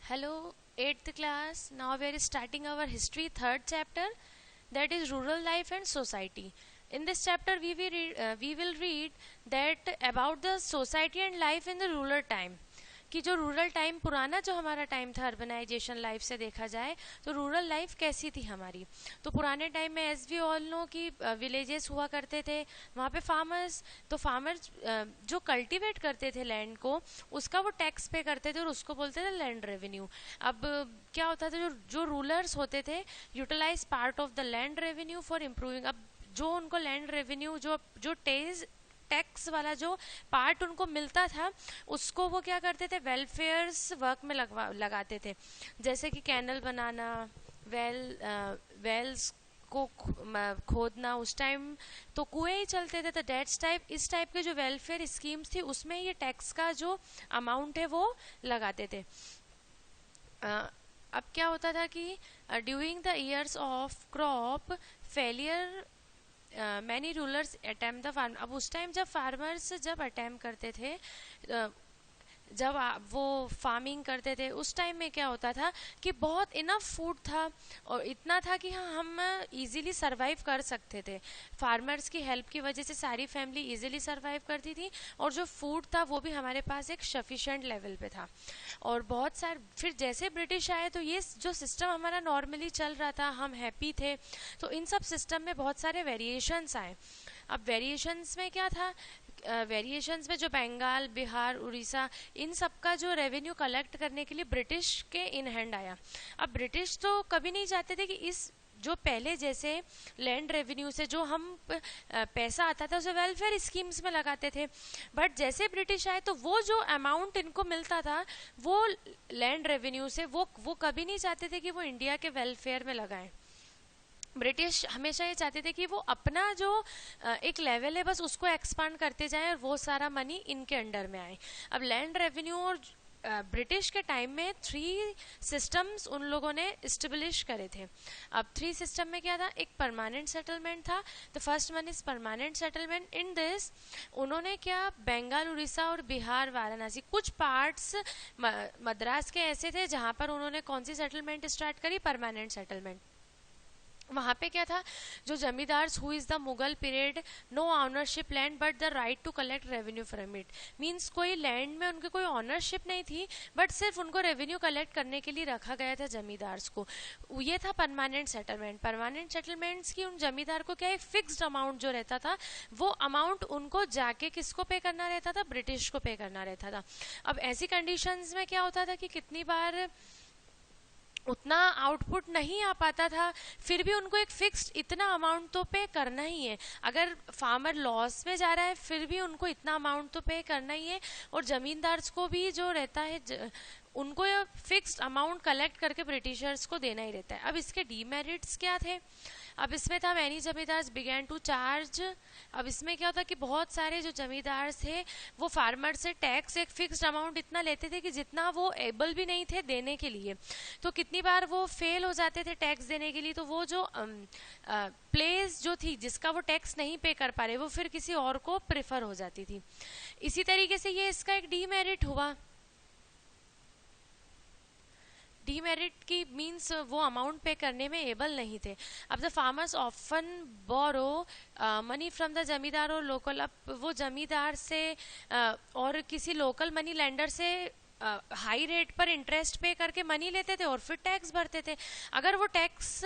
Hello, 8th class. Now we are starting our history third chapter, that is rural life and society. In this chapter, we will read that about the society and life in the rural time. कि जो rural time पुराना जो हमारा time था urbanisation life से देखा जाए तो रूरल लाइफ कैसी थी हमारी। तो पुराने टाइम में एज वी ऑल नो कि विलेजेस हुआ करते थे, वहाँ पे फार्मर्स, तो फार्मर्स जो कल्टीवेट करते थे लैंड को उसका वो टैक्स पे करते थे और उसको बोलते थे लैंड रेवेन्यू। अब क्या होता था, जो जो रूलर्स होते थे utilize part of the land revenue for improving. अब जो उनको लैंड रेवेन्यू जो जो टैक्स वाला जो पार्ट उनको मिलता था उसको वो क्या करते थे, वेलफेयर्स वर्क में लगाते थे। जैसे कि कैनल बनाना, वेल्स को खोदना, उस टाइम तो कुएं ही चलते थे, तो डेट्स टाइप इस टाइप के जो वेलफेयर स्कीम्स थी उसमें ये टैक्स का जो अमाउंट है वो लगाते थे। अब क्या होता था कि during the years of crop failure many rulers attempt the farm. अब उस टाइम जब फार्मर्स जब अटेम्प्ट करते थे, जब वो फार्मिंग करते थे उस टाइम में क्या होता था कि बहुत इनफ फूड था और इतना था कि हाँ हम इजीली सरवाइव कर सकते थे। फार्मर्स की हेल्प की वजह से सारी फैमिली इजीली सरवाइव करती थी और जो फूड था वो भी हमारे पास एक सफिशिएंट लेवल पे था। और बहुत सारे फिर जैसे ब्रिटिश आए तो ये जो सिस्टम हमारा नॉर्मली चल रहा था, हम हैप्पी थे, तो इन सब सिस्टम में बहुत सारे वेरिएशंस आए। अब वेरिएशंस में क्या था, वेरिएशंस में जो बंगाल, बिहार, उड़ीसा, इन सब का जो रेवेन्यू कलेक्ट करने के लिए ब्रिटिश के इन हैंड आया। अब ब्रिटिश तो कभी नहीं चाहते थे कि इस जो पहले जैसे लैंड रेवेन्यू से जो हम पैसा आता था उसे वेलफेयर स्कीम्स में लगाते थे, बट जैसे ब्रिटिश आए तो वो जो अमाउंट इनको मिलता था वो लैंड रेवेन्यू से वो कभी नहीं चाहते थे कि वो इंडिया के वेलफेयर में लगाएं। ब्रिटिश हमेशा ये चाहते थे कि वो अपना जो एक लेवल है बस उसको एक्सपांड करते जाएं और वो सारा मनी इनके अंडर में आए। अब लैंड रेवेन्यू और ब्रिटिश के टाइम में 3 सिस्टम्स उन लोगों ने इस्टेब्लिश करे थे। अब 3 सिस्टम में क्या था, एक परमानेंट सेटलमेंट था। The first one is permanent settlement. In this उन्होंने क्या, बंगाल, उड़ीसा और बिहार, वाराणसी, कुछ पार्ट्स मद्रास के ऐसे थे जहां पर उन्होंने कौन सी सेटलमेंट स्टार्ट करी, परमानेंट सेटलमेंट। वहाँ पे क्या था, जो zamindar who is the Mughal period, no ownership land but the right to collect revenue from it. Means कोई लैंड में उनकी कोई ऑनरशिप नहीं थी, बट सिर्फ उनको रेवेन्यू कलेक्ट करने के लिए रखा गया था जमींदार्स को। ये था परमानेंट सेटलमेंट। परमानेंट सेटलमेंट्स की उन जमींदार को क्या, एक फिक्स्ड अमाउंट जो रहता था वो अमाउंट उनको जाके किसको पे करना रहता था, ब्रिटिश को पे करना रहता था। अब ऐसी कंडीशंस में क्या होता था कि कितनी बार उतना आउटपुट नहीं आ पाता था, फिर भी उनको एक फिक्स्ड इतना अमाउंट तो पे करना ही है। अगर फार्मर लॉस में जा रहा है फिर भी उनको इतना अमाउंट तो पे करना ही है। और जमींदार को भी जो रहता है उनको फिक्स्ड अमाउंट कलेक्ट करके ब्रिटिशर्स को देना ही रहता है। अब इसके डीमेरिट्स क्या थे, अब इसमें था मैनी जमींदार बिगैन टू चार्ज। अब इसमें क्या होता कि बहुत सारे जो जमींदार थे वो फार्मर से टैक्स एक फिक्स्ड अमाउंट इतना लेते थे कि जितना वो एबल भी नहीं थे देने के लिए। तो कितनी बार वो फेल हो जाते थे टैक्स देने के लिए, तो वो जो प्लेस जो थी जिसका वो टैक्स नहीं पे कर पा रहे वो फिर किसी और को प्रेफर हो जाती थी। इसी तरीके से ये इसका एक डीमेरिट हुआ। डीमेरिट की मीन्स वो अमाउंट पे करने में एबल नहीं थे। अब the farmers often borrow money from the zamindar और लोकल। अब वो जमींदार से और किसी लोकल मनी लेंडर से हाई रेट पर इंटरेस्ट पे करके मनी लेते थे और फिर टैक्स भरते थे। अगर वो टैक्स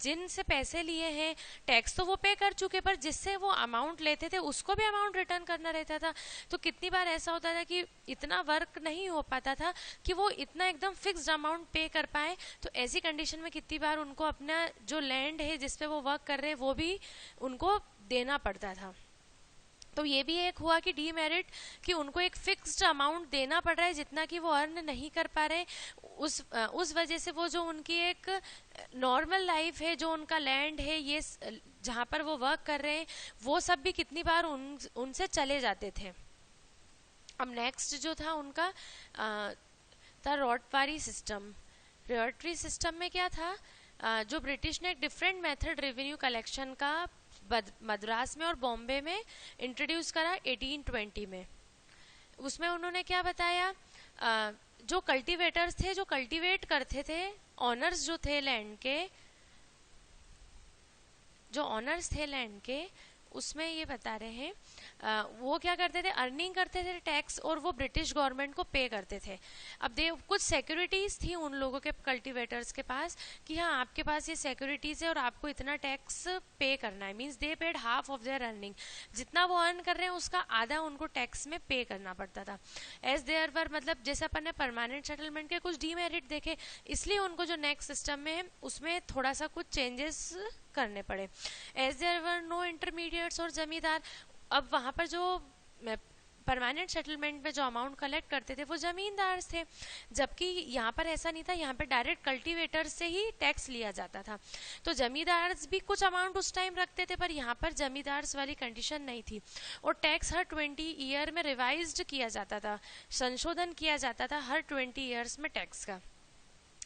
जिनसे पैसे लिए हैं टैक्स तो वो पे कर चुके, पर जिससे वो अमाउंट लेते थे उसको भी अमाउंट रिटर्न करना रहता था। तो कितनी बार ऐसा होता था कि इतना वर्क नहीं हो पाता था कि वो इतना एकदम फिक्स्ड अमाउंट पे कर पाए। तो ऐसी कंडीशन में कितनी बार उनको अपना जो लैंड है जिसपे वो वर्क कर रहे हैं वो भी उनको देना पड़ता था। तो ये भी एक हुआ कि डीमेरिट कि उनको एक फिक्स्ड अमाउंट देना पड़ रहा है जितना कि वो अर्न नहीं कर पा रहे। उस वजह से वो जो उनकी एक नॉर्मल लाइफ है, जो उनका लैंड है, ये जहाँ पर वो वर्क कर रहे हैं वो सब भी कितनी बार उनसे चले जाते थे। अब नेक्स्ट जो था उनका था रॉटवारी सिस्टम। रॉटरी सिस्टम में क्या था, जो ब्रिटिश ने एक डिफरेंट मेथड रेवेन्यू कलेक्शन का मद्रास में और बॉम्बे में इंट्रोड्यूस करा 1820 में। उसमें उन्होंने क्या बताया, जो कल्टीवेटर्स थे, जो कल्टीवेट करते थे, ऑनर्स जो थे लैंड के, जो ऑनर्स थे लैंड के, उसमें ये बता रहे हैं वो क्या करते थे, अर्निंग करते थे टैक्स, और वो ब्रिटिश गवर्नमेंट को पे करते थे। अब कुछ सिक्योरिटीज थी उन लोगों के, कल्टीवेटर्स के पास, कि हाँ आपके पास ये सिक्योरिटीज है और आपको इतना टैक्स पे करना है। Means they paid half of their earning, जितना वो अर्न कर रहे हैं उसका आधा उनको टैक्स में पे करना पड़ता था। एज देयर वर, मतलब जैसे अपन ने परमानेंट सेटलमेंट के कुछ डीमेरिट देखे, इसलिए उनको जो नेक्स्ट सिस्टम में है उसमें थोड़ा सा कुछ चेंजेस करने पड़े। As there were no intermediates और जमींदार, अब वहां पर जो परमानेंट सेटलमेंट में जो अमाउंट कलेक्ट करते थे वो जमींदार थे, जबकि यहाँ पर ऐसा नहीं था, यहाँ पर डायरेक्ट कल्टीवेटर से ही टैक्स लिया जाता था। तो जमींदार भी कुछ अमाउंट उस टाइम रखते थे, पर यहाँ पर जमींदार वाली कंडीशन नहीं थी। और टैक्स हर 20 ईयर में रिवाइज्ड किया जाता था, संशोधन किया जाता था हर 20 ईयर्स में टैक्स का।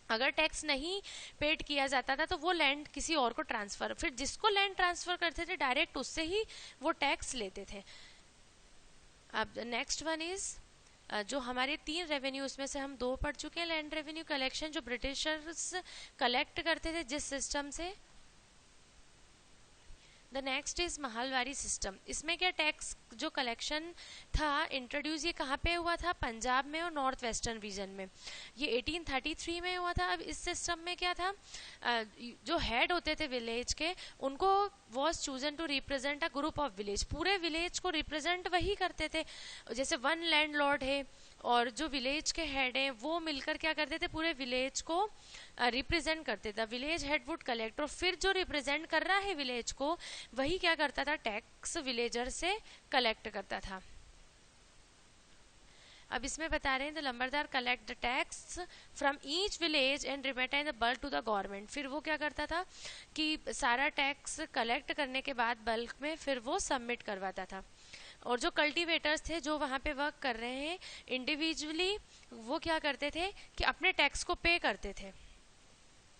अगर टैक्स नहीं पेड किया जाता था तो वो लैंड किसी और को ट्रांसफर, फिर जिसको लैंड ट्रांसफर करते थे डायरेक्ट उससे ही वो टैक्स लेते थे। अब नेक्स्ट वन इज जो हमारे 3 रेवेन्यू, उसमें से हम 2 पढ़ चुके हैं। लैंड रेवेन्यू कलेक्शन जो ब्रिटिशर्स कलेक्ट करते थे जिस सिस्टम से। The next is Mahalwari system. इसमें क्या टैक्स जो कलेक्शन था इंट्रोड्यूस, ये कहाँ पे हुआ था, पंजाब में और नॉर्थ वेस्टर्न रीजन में, ये 1833 में हुआ था। अब इस सिस्टम में क्या था, जो हेड होते थे विलेज के, उनको was chosen to represent a group of village, पूरे विलेज को रिप्रेजेंट वही करते थे। जैसे वन लैंड लॉर्ड है और जो विलेज के हेड हैं वो मिलकर क्या करते थे, पूरे विलेज को रिप्रेजेंट करते थे। विलेज हेड वुड कलेक्ट, और फिर जो रिप्रेजेंट कर रहा है विलेज को वही क्या करता था, टैक्स विलेजर से कलेक्ट करता था। अब इसमें बता रहे हैं the lambardar collect the tax from each village and remitting the bulk to the government. फिर वो क्या करता था कि सारा टैक्स कलेक्ट करने के बाद बल्क में फिर वो सबमिट करवाता था। और जो कल्टीवेटर्स थे जो वहाँ पे वर्क कर रहे हैं इंडिविजुअली, वो क्या करते थे कि अपने टैक्स को पे करते थे।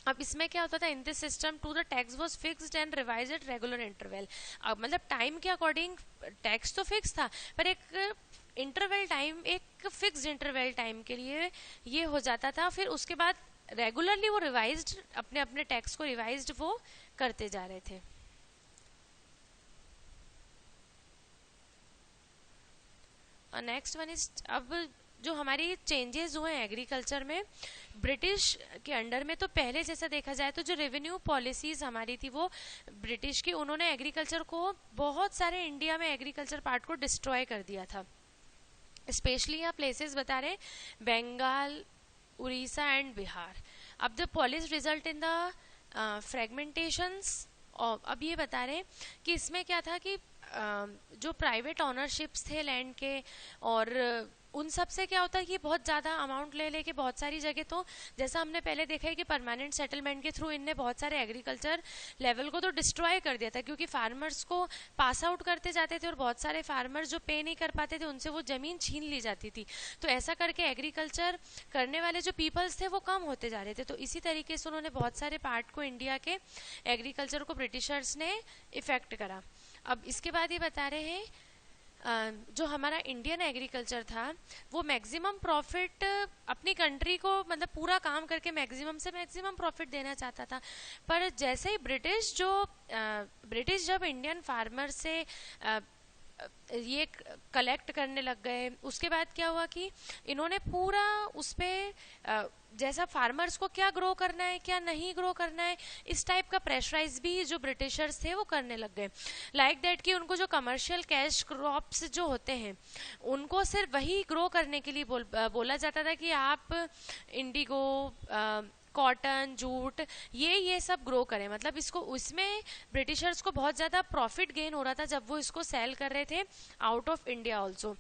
अब इसमें क्या होता था, in this system to the tax was fixed and revised at regular interval. अब मतलब टाइम के अकॉर्डिंग टैक्स तो फिक्स था, पर एक इंटरवल टाइम, एक फिक्स्ड इंटरवल टाइम के लिए ये हो जाता था। फिर उसके बाद रेगुलरली वो रिवाइज्ड, अपने अपने टैक्स को रिवाइज्ड वो करते जा रहे थे। नेक्स्ट वन इज, अब जो हमारी चेंजेस हुए हैं एग्रीकल्चर में ब्रिटिश के अंडर में, तो पहले जैसा देखा जाए तो जो रेवेन्यू पॉलिसीज हमारी थी वो ब्रिटिश की, उन्होंने एग्रीकल्चर को, बहुत सारे इंडिया में एग्रीकल्चर पार्ट को डिस्ट्रॉय कर दिया था। स्पेशली यहाँ प्लेसेस बता रहे बंगाल, उड़ीसा एंड बिहार। अब the policy result in the fragmentations. और अब ये बता रहे कि इसमें क्या था कि जो प्राइवेट ऑनरशिप्स थे लैंड के, और उन सब से क्या होता है कि बहुत ज़्यादा अमाउंट ले लेके बहुत सारी जगह, तो जैसा हमने पहले देखा है कि परमानेंट सेटलमेंट के थ्रू इनने बहुत सारे एग्रीकल्चर लेवल को तो डिस्ट्रॉय कर दिया था, क्योंकि फार्मर्स को पास आउट करते जाते थे और बहुत सारे फार्मर्स जो पे नहीं कर पाते थे उनसे वो ज़मीन छीन ली जाती थी। तो ऐसा करके एग्रीकल्चर करने वाले जो पीपल्स थे वो कम होते जा रहे थे। तो इसी तरीके से उन्होंने बहुत सारे पार्ट को, इंडिया के एग्रीकल्चर को ब्रिटिशर्स ने इफेक्ट करा। अब इसके बाद ये बता रहे हैं जो हमारा इंडियन एग्रीकल्चर था वो मैक्सिमम प्रॉफिट अपनी कंट्री को, मतलब पूरा काम करके मैक्सिमम से मैक्सिमम प्रॉफिट देना चाहता था। पर जैसे ही ब्रिटिश जब इंडियन फार्मर से ये कलेक्ट करने लग गए, उसके बाद क्या हुआ कि इन्होंने पूरा उस पर जैसा फार्मर्स को क्या ग्रो करना है क्या नहीं ग्रो करना है, इस टाइप का प्रेशराइज भी जो ब्रिटिशर्स थे वो करने लग गए। लाइक दैट कि उनको जो कमर्शियल कैश क्रॉप्स जो होते हैं उनको सिर्फ वही ग्रो करने के लिए बोला जाता था कि आप इंडिगो, कॉटन, जूट, ये सब ग्रो करें। मतलब इसको, उसमें ब्रिटिशर्स को बहुत ज़्यादा प्रॉफिट गेन हो रहा था जब वो इसको सेल कर रहे थे आउट ऑफ इंडिया ऑल्सो।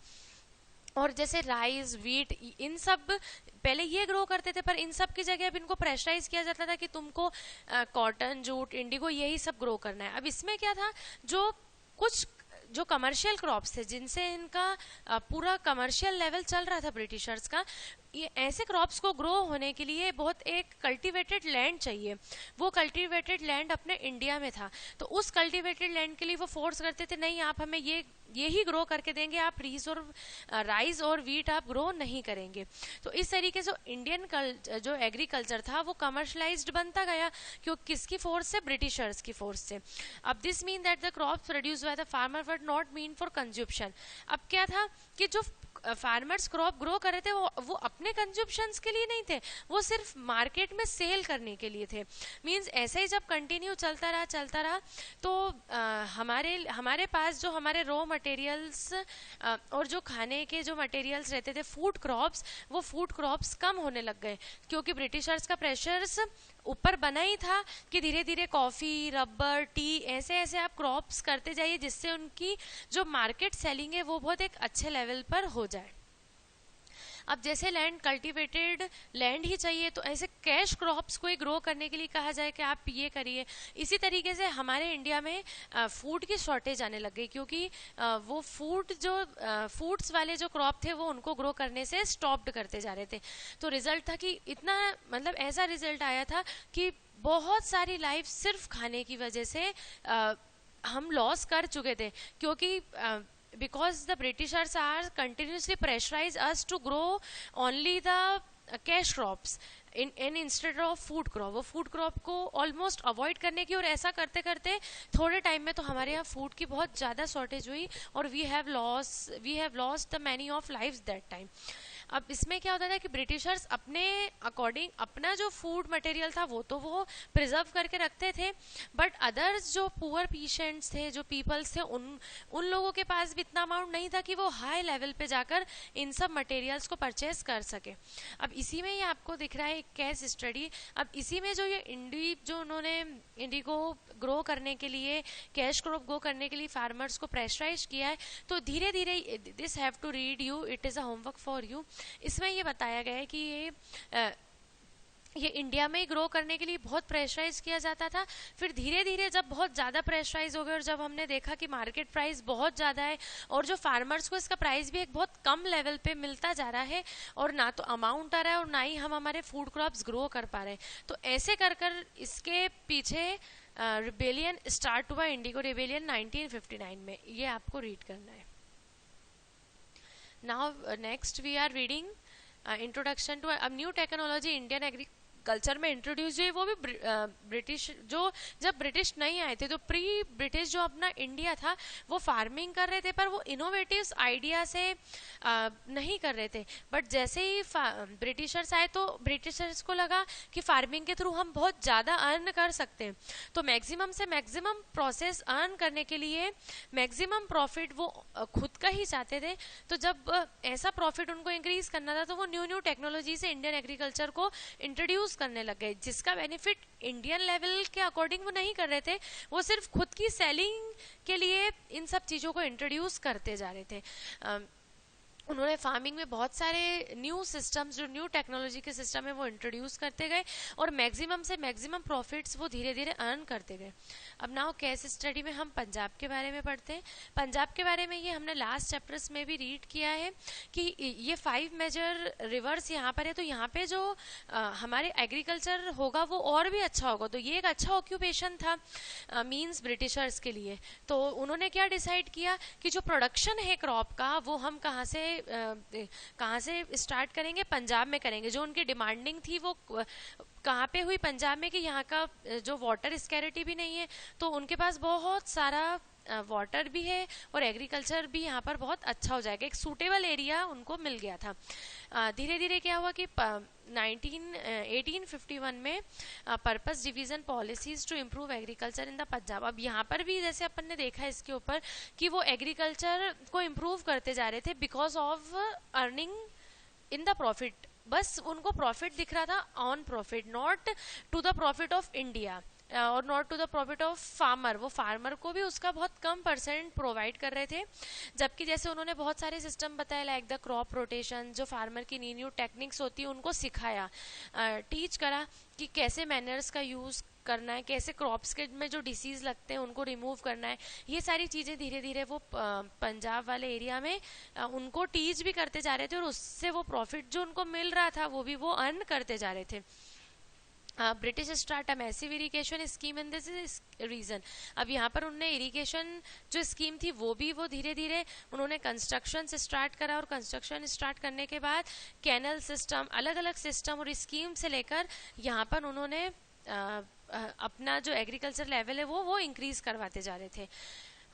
और जैसे राइस, वीट, इन सब पहले ये ग्रो करते थे, पर इन सब की जगह अब इनको प्रेशराइज किया जाता था कि तुमको कॉटन, जूट, इंडिगो यही सब ग्रो करना है। अब इसमें क्या था, जो कमर्शियल क्रॉप्स थे जिनसे इनका पूरा कमर्शियल लेवल चल रहा था ब्रिटिशर्स का, ये ऐसे क्रॉप्स को ग्रो होने के लिए बहुत एक कल्टीवेटेड लैंड चाहिए। वो कल्टीवेटेड लैंड अपने इंडिया में था, तो उस कल्टीवेटेड लैंड के लिए वो फोर्स करते थे, नहीं आप हमें ये ही ग्रो करके देंगे, आप राइस और वीट आप ग्रो नहीं करेंगे। तो इस तरीके से इंडियन जो एग्रीकल्चर था वो कमर्शलाइज्ड बनता गया, क्यों, किसकी फोर्स से, ब्रिटिशर्स की फोर्स से। अब this mean that the crops produced by the farmer were not meant for consumption. अब क्या था कि जो फार्मर्स क्रॉप ग्रो कर रहे थे वो अपने कंज्यूप्शंस के लिए नहीं थे, वो सिर्फ मार्केट में सेल करने के लिए थे। मींस ऐसे ही जब कंटिन्यू चलता रहा तो हमारे पास जो हमारे रॉ मटेरियल्स और जो खाने के जो मटेरियल्स रहते थे, फूड क्रॉप्स, वो फूड क्रॉप्स कम होने लग गए, क्योंकि ब्रिटिशर्स का प्रेशर्स ऊपर बना ही था कि धीरे धीरे कॉफ़ी, रबर, टी, ऐसे ऐसे आप क्रॉप्स करते जाइए जिससे उनकी जो मार्केट सेलिंग है वो बहुत एक अच्छे लेवल पर हो जाए। अब जैसे लैंड कल्टीवेटेड लैंड ही चाहिए, तो ऐसे कैश क्रॉप्स को ही ग्रो करने के लिए कहा जाए कि आप ये करिए। इसी तरीके से हमारे इंडिया में फूड की शॉर्टेज आने लग गई, क्योंकि वो फूड्स वाले जो क्रॉप थे वो उनको ग्रो करने से स्टॉप्ड करते जा रहे थे। तो रिजल्ट था कि इतना, मतलब ऐसा रिजल्ट आया था कि बहुत सारी लाइफ सिर्फ खाने की वजह से हम लॉस कर चुके थे, क्योंकि because the Britishers are continuously pressurize us to grow only the cash crops in instead of food crop। वो फूड क्रॉप को ऑलमोस्ट अवॉइड करने की, और ऐसा करते करते थोड़े टाइम में तो हमारे यहाँ फूड की बहुत ज़्यादा शॉर्टेज हुई, और we have lost the many of lives that time. अब इसमें क्या होता था कि ब्रिटिशर्स अपने अकॉर्डिंग अपना जो फूड मटेरियल था वो प्रिजर्व करके रखते थे, बट अदर्स जो पुअर पेशेंट्स थे, जो पीपल्स थे, उन लोगों के पास भी इतना अमाउंट नहीं था कि वो हाई लेवल पे जाकर इन सब मटेरियल्स को परचेज कर सके। अब इसी में ये आपको दिख रहा है एक केस स्टडी। अब इसी में जो ये उन्होंने इंडी को ग्रो करने के लिए, कैश क्रॉप ग्रो करने के लिए फार्मर्स को प्रेशराइज किया है, तो धीरे धीरे this have to read you, it is a homework for you. इसमें ये बताया गया है कि ये इंडिया में ही ग्रो करने के लिए बहुत प्रेशराइज किया जाता था। फिर धीरे धीरे जब बहुत ज़्यादा प्रेशराइज हो गए और जब हमने देखा कि मार्केट प्राइस बहुत ज़्यादा है और जो फार्मर्स को इसका प्राइस भी एक बहुत कम लेवल पे मिलता जा रहा है, और ना तो अमाउंट आ रहा है और ना ही हम हमारे फूड क्रॉप्स ग्रो कर पा रहे हैं, तो ऐसे कर कर इसके पीछे रिबेलियन स्टार्ट हुआ, इंडिगो रिबेलियन 1959 में। ये आपको रीड करना है। Now next we are reading introduction to a new technology Indian agriculture में इंट्रोड्यूस हुई, वो भी ब्रिटिश, जो जब ब्रिटिश नहीं आए थे तो प्री ब्रिटिश जो अपना इंडिया था वो फार्मिंग कर रहे थे, पर वो इनोवेटिव आइडिया से नहीं कर रहे थे। बट जैसे ही ब्रिटिशर्स आए तो ब्रिटिशर्स को लगा कि फार्मिंग के थ्रू हम बहुत ज़्यादा अर्न कर सकते हैं, तो मैक्सिमम से मैक्सिमम प्रोसेस अर्न करने के लिए मैक्सिमम प्रॉफिट वो खुद का ही चाहते थे। तो जब ऐसा प्रॉफिट उनको इंक्रीज करना था तो वो न्यू टेक्नोलॉजी से इंडियन एग्रीकल्चर को इंट्रोड्यूस करने लग गए, जिसका बेनिफिट इंडियन लेवल के अकॉर्डिंग वो नहीं कर रहे थे, वो सिर्फ खुद की सेलिंग के लिए इन सब चीज़ों को इंट्रोड्यूस करते जा रहे थे। उन्होंने फार्मिंग में बहुत सारे न्यू सिस्टम्स, जो न्यू टेक्नोलॉजी के सिस्टम है वो इंट्रोड्यूस करते गए, और मैक्सिमम से मैक्सिमम प्रॉफिट्स वो धीरे धीरे अर्न करते गए। अब नाउ केस स्टडी में हम पंजाब के बारे में पढ़ते हैं। पंजाब के बारे में ये हमने लास्ट चैप्टर्स में भी रीड किया है कि ये 5 मेजर रिवर्स यहाँ पर है, तो यहाँ पे जो हमारे एग्रीकल्चर होगा वो और भी अच्छा होगा, तो ये एक अच्छा ऑक्यूपेशन था मीन्स ब्रिटिशर्स के लिए। तो उन्होंने क्या डिसाइड किया कि जो प्रोडक्शन है क्रॉप का वो हम कहाँ से स्टार्ट करेंगे, पंजाब में करेंगे। जो उनकी डिमांडिंग थी वो कहाँ पे हुई, पंजाब में, कि यहाँ का जो वाटर स्कैरिटी भी नहीं है, तो उनके पास बहुत सारा वाटर भी है और एग्रीकल्चर भी यहाँ पर बहुत अच्छा हो जाएगा, एक सूटेबल एरिया उनको मिल गया था। धीरे धीरे क्या हुआ कि 1851 में purpose division policies to improve agriculture in the Punjab. अब यहाँ पर भी जैसे अपन ने देखा इसके ऊपर कि वो एग्रीकल्चर को इम्प्रूव करते जा रहे थे because of earning in the profit. बस उनको प्रॉफिट दिख रहा था, on profit, not to the profit of India और not to the profit of farmer. वो फार्मर को भी उसका बहुत कम परसेंट प्रोवाइड कर रहे थे, जबकि जैसे उन्होंने बहुत सारे सिस्टम बताए लाइक द क्रॉप रोटेशन, जो फार्मर की न्यू टेक्निक्स होती है उनको सिखाया, टीच करा कि कैसे मैनर्स का यूज़ करना है, कैसे क्रॉप्स के में जो डिसीज लगते हैं उनको रिमूव करना है, ये सारी चीज़ें धीरे धीरे वो पंजाब वाले एरिया में उनको टीच भी करते जा रहे थे, और उससे वो प्रॉफिट जो उनको मिल रहा था वो भी वो अर्न करते जा रहे थे. British start a massive irrigation scheme in this is region. अब यहाँ पर उनने इरिगेशन जो स्कीम थी वो धीरे धीरे उन्होंने कंस्ट्रक्शन से स्टार्ट करा, और कंस्ट्रक्शन स्टार्ट करने के बाद कैनल सिस्टम, अलग अलग सिस्टम और स्कीम से लेकर यहाँ पर उन्होंने अपना जो एग्रीकल्चर लेवल है वो इंक्रीज करवाते जा रहे थे.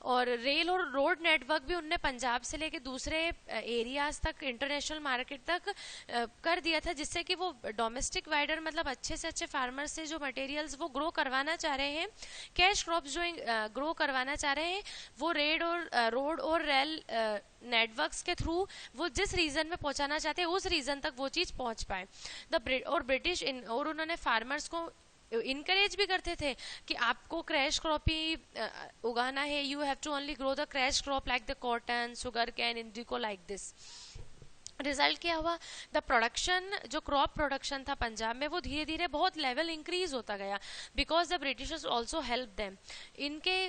और रेल और रोड नेटवर्क भी उनने पंजाब से लेके दूसरे एरियाज तक, इंटरनेशनल मार्केट तक कर दिया था, जिससे कि वो डोमेस्टिक वाइडर मतलब अच्छे से अच्छे फार्मर से जो मटेरियल्स वो ग्रो करवाना चाह रहे हैं, कैश क्रॉप्स जो ग्रो करवाना चाह रहे हैं, वो रोड और रेल नेटवर्क्स के थ्रू वो जिस रीजन में पहुंचाना चाहते हैं उस रीजन तक वो चीज़ पहुंच पाए. और उन्होंने फार्मर्स को इनकरेज भी करते थे कि आपको क्रैश क्रॉप ही उगाना है, you have to only grow the cash crop like the cotton, sugar cane, indigo, like this. Result क्या हुआ, द प्रोडक्शन, जो क्रॉप प्रोडक्शन था पंजाब में, वो धीरे धीरे बहुत लेवल इंक्रीज होता गया, because the Britishers also help them. इनके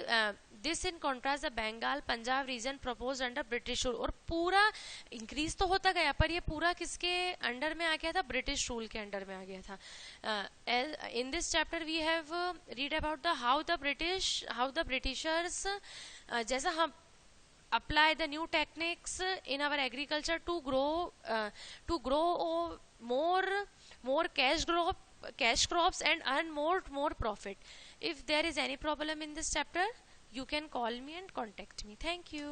this in contrast the Bengal Punjab region propose under British rule. और पूरा इंक्रीज तो होता गया, पर ये पूरा किसके अंडर में आ गया था, ब्रिटिश रूल के अंडर में आ गया था. In this chapter we have read about the how the Britishers, जैसा हम apply the new techniques in our agriculture to grow more cash crops and earn more profit. If there is any problem in this chapter, you can call me and contact me. Thank you.